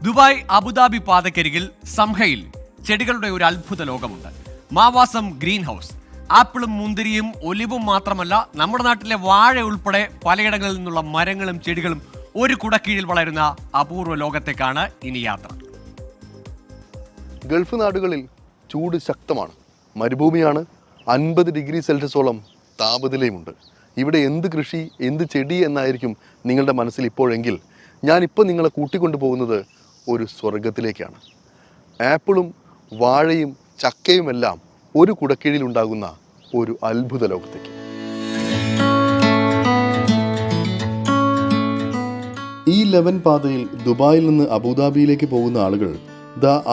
Dubai Abu Dhabi പാതക്കരികിൽ സംഹയിൽ ചെടികളുടെ ഒരു അത്ഭുത ലോകമുണ്ട്. മാവാസം ഗ്രീൻ ഹൗസ്. ആപ്പിളും മുന്തിരിയും ഒലിവും മാത്രമല്ല, നമ്മുടെ നാട്ടിലെ വാഴ ഉൾപ്പെടെ പലയിടങ്ങളിൽ നിന്നുള്ള മരങ്ങളും ചെടികളും ഒരു കുടക്കീഴിൽ വളരുന്ന അപൂർവ ലോകത്തേക്കാണ് ഇനി യാത്ര. ഗൾഫ് നാടുകളിൽ ചൂട് ശക്തമാണ്, മരുഭൂമിയാണ്, 50 ഡിഗ്രി സെൽഷ്യസോളം താപനിലയുമുണ്ട്. ഇവിടെ എന്ത് കൃഷി, എന്ത് ചെടി എന്നായിരിക്കും നിങ്ങളുടെ മനസ്സിൽ ഇപ്പോഴെങ്കിൽ, ഞാനിപ്പോൾ നിങ്ങളെ കൂട്ടിക്കൊണ്ടു പോകുന്നത് ഒരു സ്വർഗത്തിലേക്കാണ്. ആപ്പിളും വാഴയും ചക്കയുമെല്ലാം ഒരു കുടക്കീഴിലുണ്ടാകുന്ന ഒരു അത്ഭുത ലോകത്തേക്ക്. ഈ 11 പാതയിൽ ദുബായിൽ നിന്ന് അബുദാബിയിലേക്ക് പോകുന്ന ആളുകൾ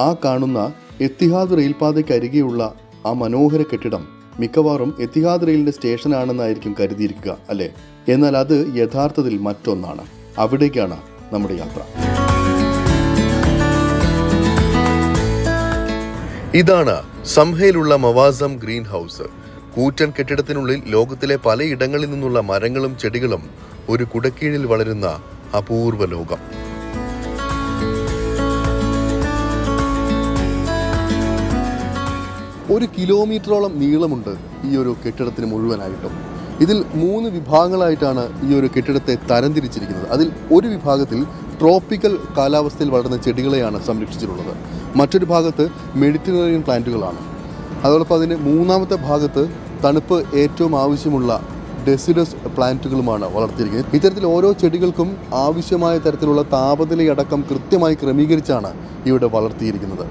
ആ കാണുന്ന എത്തിഹാദ് റെയിൽപാതയ്ക്കരികെയുള്ള ആ മനോഹര കെട്ടിടം മിക്കവാറും എത്തിഹാദ് റെയിലിന്റെ സ്റ്റേഷനാണെന്നായിരിക്കും കരുതിയിരിക്കുക, അല്ലേ? എന്നാൽ അത് യഥാർത്ഥത്തിൽ മറ്റൊന്നാണ്. അവിടേക്കാണ് നമ്മുടെ യാത്ര. ഇതാണ് സംഹയിലുള്ള മവാസം ഗ്രീൻ ഹൗസ്. കൂറ്റൻ കെട്ടിടത്തിനുള്ളിൽ ലോകത്തിലെ പലയിടങ്ങളിൽ നിന്നുള്ള മരങ്ങളും ചെടികളും ഒരു കുടക്കീഴിൽ വളരുന്ന അപൂർവ ലോകം. ഒരു കിലോമീറ്ററോളം നീളമുണ്ട് ഈ ഒരു കെട്ടിടത്തിന് മുഴുവനായിട്ടും. ഇതിൽ 3 വിഭാഗങ്ങളായിട്ടാണ് ഈ ഒരു കെട്ടിടത്തെ തരംതിരിച്ചിരിക്കുന്നത്. അതിൽ ഒരു വിഭാഗത്തിൽ ട്രോപ്പിക്കൽ കാലാവസ്ഥയിൽ വളരുന്ന ചെടികളെയാണ് സംരക്ഷിച്ചിട്ടുള്ളത്. മറ്റൊരു ഭാഗത്ത് മെഡിറ്ററേനിയൻ പ്ലാന്റുകളാണ്. അതോടൊപ്പം അതിൻ്റെ 3ാമത്തെ ഭാഗത്ത് തണുപ്പ് ഏറ്റവും ആവശ്യമുള്ള ഡെസിഡസ് പ്ലാന്റുകളുമാണ് വളർത്തിയിരിക്കുന്നത്. ഇത്തരത്തിൽ ഓരോ ചെടികൾക്കും ആവശ്യമായ തരത്തിലുള്ള താപനിലയടക്കം കൃത്യമായി ക്രമീകരിച്ചാണ് ഇവിടെ വളർത്തിയിരിക്കുന്നത്.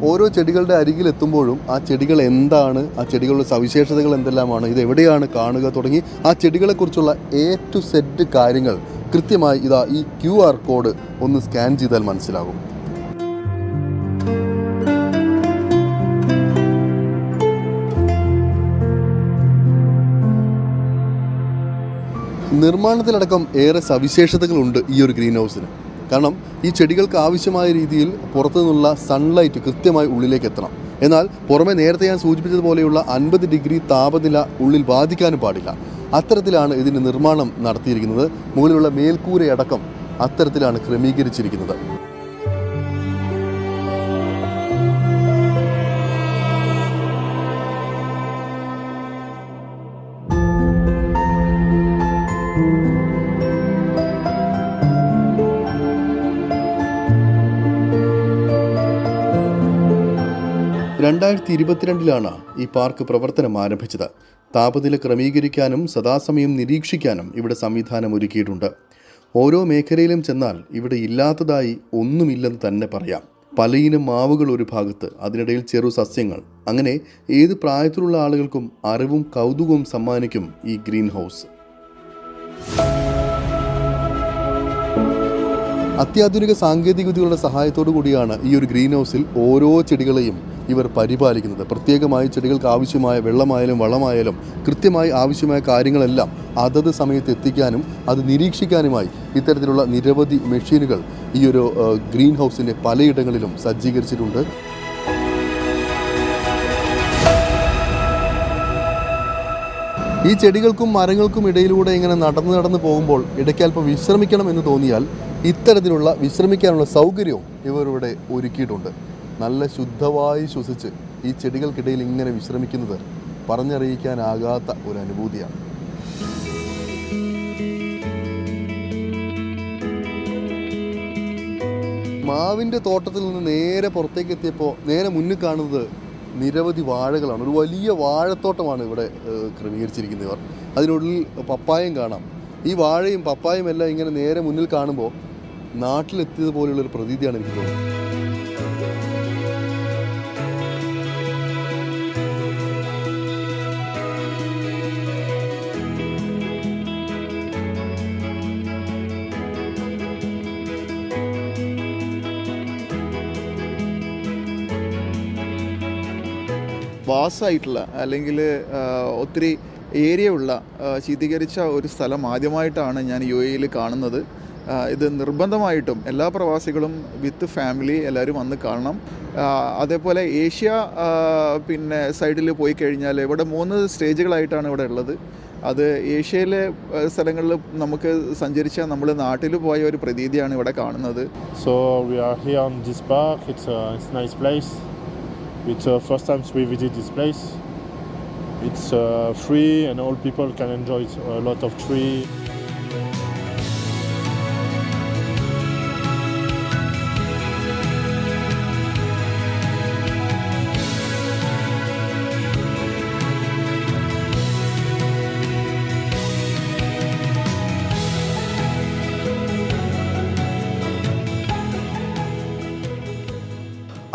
ഓരോ ചെടികളുടെ അരികിലെത്തുമ്പോഴും ആ ചെടികൾ എന്താണ്, ആ ചെടികളുടെ സവിശേഷതകൾ എന്തെല്ലാമാണ്, ഇത് എവിടെയാണ് കാണുക തുടങ്ങി ആ ചെടികളെക്കുറിച്ചുള്ള A to Z കാര്യങ്ങൾ കൃത്യമായി ഈ QR കോഡ് ഒന്ന് സ്കാൻ ചെയ്താൽ മനസ്സിലാകും. നിർമ്മാണത്തിലടക്കം ഏറെ സവിശേഷതകളുണ്ട് ഈ ഒരു ഗ്രീൻ ഹൗസിന്. കാരണം ഈ ചെടികൾക്ക് ആവശ്യമായ രീതിയിൽ പുറത്തു നിന്നുള്ള സൺലൈറ്റ് കൃത്യമായി ഉള്ളിലേക്ക് എത്തണം. എന്നാൽ പുറമെ നേരത്തെ ഞാൻ സൂചിപ്പിച്ചതുപോലെയുള്ള 50 ഡിഗ്രി താപനില ഉള്ളിൽ ബാധിക്കാനും പാടില്ല. അത്തരത്തിലാണ് ഇതിൻ്റെ നിർമ്മാണം നടത്തിയിരിക്കുന്നത്. മുകളിലുള്ള മേൽക്കൂരയടക്കം അത്തരത്തിലാണ് ക്രമീകരിച്ചിരിക്കുന്നത്. ലാണ് ഈ പാർക്ക് പ്രവർത്തനം ആരംഭിച്ചത്. താപനില ക്രമീകരിക്കാനും സദാസമയം നിരീക്ഷിക്കാനും ഇവിടെ സംവിധാനം ഒരുക്കിയിട്ടുണ്ട്. ഓരോ മേഖലയിലും ചെന്നാൽ ഇവിടെ ഇല്ലാത്തതായി ഒന്നുമില്ലെന്ന് തന്നെ പറയാം. പലയിനം മാവുകൾ ഒരു ഭാഗത്ത്, അതിനിടയിൽ ചെറു സസ്യങ്ങൾ. അങ്ങനെ ഏത് പ്രായത്തിലുള്ള ആളുകൾക്കും അറിവും കൗതുകവും സമ്മാനിക്കും ഈ ഗ്രീൻ ഹൗസ്. അത്യാധുനിക സാങ്കേതിക വിദ്യകളുടെ സഹായത്തോടു കൂടിയാണ് ഈ ഒരു ഗ്രീൻ ഹൗസിൽ ഓരോ ചെടികളെയും ഇവർ പരിപാലിക്കുന്നത്. പ്രത്യേകമായി ചെടികൾക്ക് ആവശ്യമായ വെള്ളമായാലും വളമായാലും കൃത്യമായി ആവശ്യമായ കാര്യങ്ങളെല്ലാം അതത് സമയത്ത് എത്തിക്കാനും അത് നിരീക്ഷിക്കാനുമായി ഇത്തരത്തിലുള്ള നിരവധി മെഷീനുകൾ ഈ ഒരു ഗ്രീൻ ഹൗസിൻ്റെ പലയിടങ്ങളിലും സജ്ജീകരിച്ചിട്ടുണ്ട്. ഈ ചെടികൾക്കും മരങ്ങൾക്കും ഇടയിലൂടെ ഇങ്ങനെ നടന്ന് പോകുമ്പോൾ ഇടയ്ക്കൽപ്പം വിശ്രമിക്കണം എന്ന് തോന്നിയാൽ ഇത്തരത്തിലുള്ള വിശ്രമിക്കാനുള്ള സൗകര്യവും ഇവരിവിടെ ഒരുക്കിയിട്ടുണ്ട്. നല്ല ശുദ്ധമായി ശ്വസിച്ച് ഈ ചെടികൾക്കിടയിൽ ഇങ്ങനെ വിശ്രമിക്കുന്നത് പറഞ്ഞറിയിക്കാനാകാത്ത ഒരു അനുഭൂതിയാണ്. മാവിൻ്റെ തോട്ടത്തിൽ നിന്ന് നേരെ പുറത്തേക്ക് എത്തിയപ്പോൾ നേരെ മുന്നിൽ കാണുന്നത് നിരവധി വാഴകളാണ്. ഒരു വലിയ വാഴത്തോട്ടമാണ് ഇവിടെ ക്രമീകരിച്ചിരിക്കുന്നവർ. അതിനുള്ളിൽ പപ്പായം കാണാം. ഈ വാഴയും പപ്പായും എല്ലാം ഇങ്ങനെ നേരെ മുന്നിൽ കാണുമ്പോൾ നാട്ടിലെത്തിയതുപോലെയുള്ളൊരു പ്രതീതിയാണ് എനിക്ക് തോന്നുന്നത്. വാസായിട്ടുള്ള അല്ലെങ്കിൽ ഒത്തിരി ഏരിയ ഉള്ള ശീതീകരിച്ച ഒരു സ്ഥലം ആദ്യമായിട്ടാണ് ഞാൻ UAE കാണുന്നത്. ഇത് നിർബന്ധമായിട്ടും എല്ലാ പ്രവാസികളും വിത്ത് ഫാമിലി എല്ലാവരും വന്ന് കാണണം. അതേപോലെ ഏഷ്യ പിന്നെ സൈഡിൽ പോയി കഴിഞ്ഞാൽ ഇവിടെ 3 സ്റ്റേജുകളായിട്ടാണ് ഇവിടെ ഉള്ളത്. അത് ഏഷ്യയിലെ സ്ഥലങ്ങളിൽ നമുക്ക് സഞ്ചരിച്ചാൽ നമ്മൾ നാട്ടിൽ പോയ ഒരു പ്രതീതിയാണ് ഇവിടെ കാണുന്നത്. So we are here on this park. It's a nice place. It's first time we visit this place. It's free and all people can enjoy a lot of tree.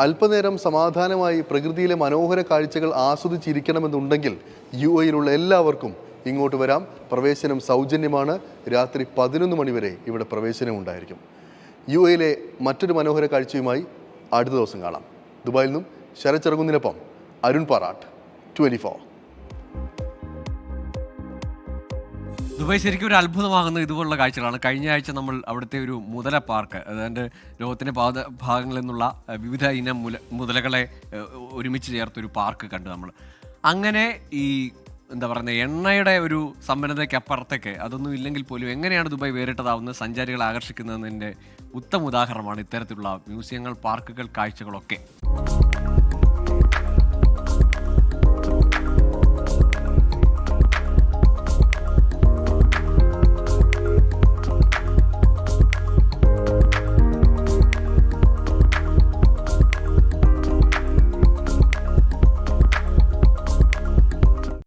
അല്പനേരം സമാധാനമായി പ്രകൃതിയിലെ മനോഹര കാഴ്ചകൾ ആസ്വദിച്ചിരിക്കണമെന്നുണ്ടെങ്കിൽ UAE-യിലുള്ള എല്ലാവർക്കും ഇങ്ങോട്ട് വരാം. പ്രവേശനം സൗജന്യമാണ്. രാത്രി 11 മണി വരെ ഇവിടെ പ്രവേശനം ഉണ്ടായിരിക്കും. UAE-യിലെ മറ്റൊരു മനോഹര കാഴ്ചയുമായി അടുത്ത ദിവസം കാണാം. ദുബായിൽ നിന്നും ശരത് ചെറുകുന്നിനൊപ്പം അരുൺ പാറാട്ട്, 24. ദുബായ് ശരിക്കും ഒരു അത്ഭുതമാകുന്ന ഇതുപോലുള്ള കാഴ്ചകളാണ്. കഴിഞ്ഞ ആഴ്ച നമ്മൾ അവിടുത്തെ ഒരു മുതല പാർക്ക്, അതായത് ലോകത്തിൻ്റെ ഭാഗങ്ങളിൽ നിന്നുള്ള വിവിധ ഇനം മുതലകളെ ഒരുമിച്ച് ചേർത്തൊരു പാർക്ക് കണ്ടു നമ്മൾ. അങ്ങനെ ഈ എന്താ പറയുന്നത്, എണ്ണയുടെ ഒരു സമ്പന്നതയ്ക്കപ്പുറത്തേക്ക് അതൊന്നും ഇല്ലെങ്കിൽ പോലും എങ്ങനെയാണ് ദുബായ് വേറിട്ടതാവുന്നത്, സഞ്ചാരികളെ ആകർഷിക്കുന്നതിൻ്റെ ഉത്തമ ഉദാഹരണമാണ് ഇത്തരത്തിലുള്ള മ്യൂസിയങ്ങൾ, പാർക്കുകൾ, കാഴ്ചകളൊക്കെ.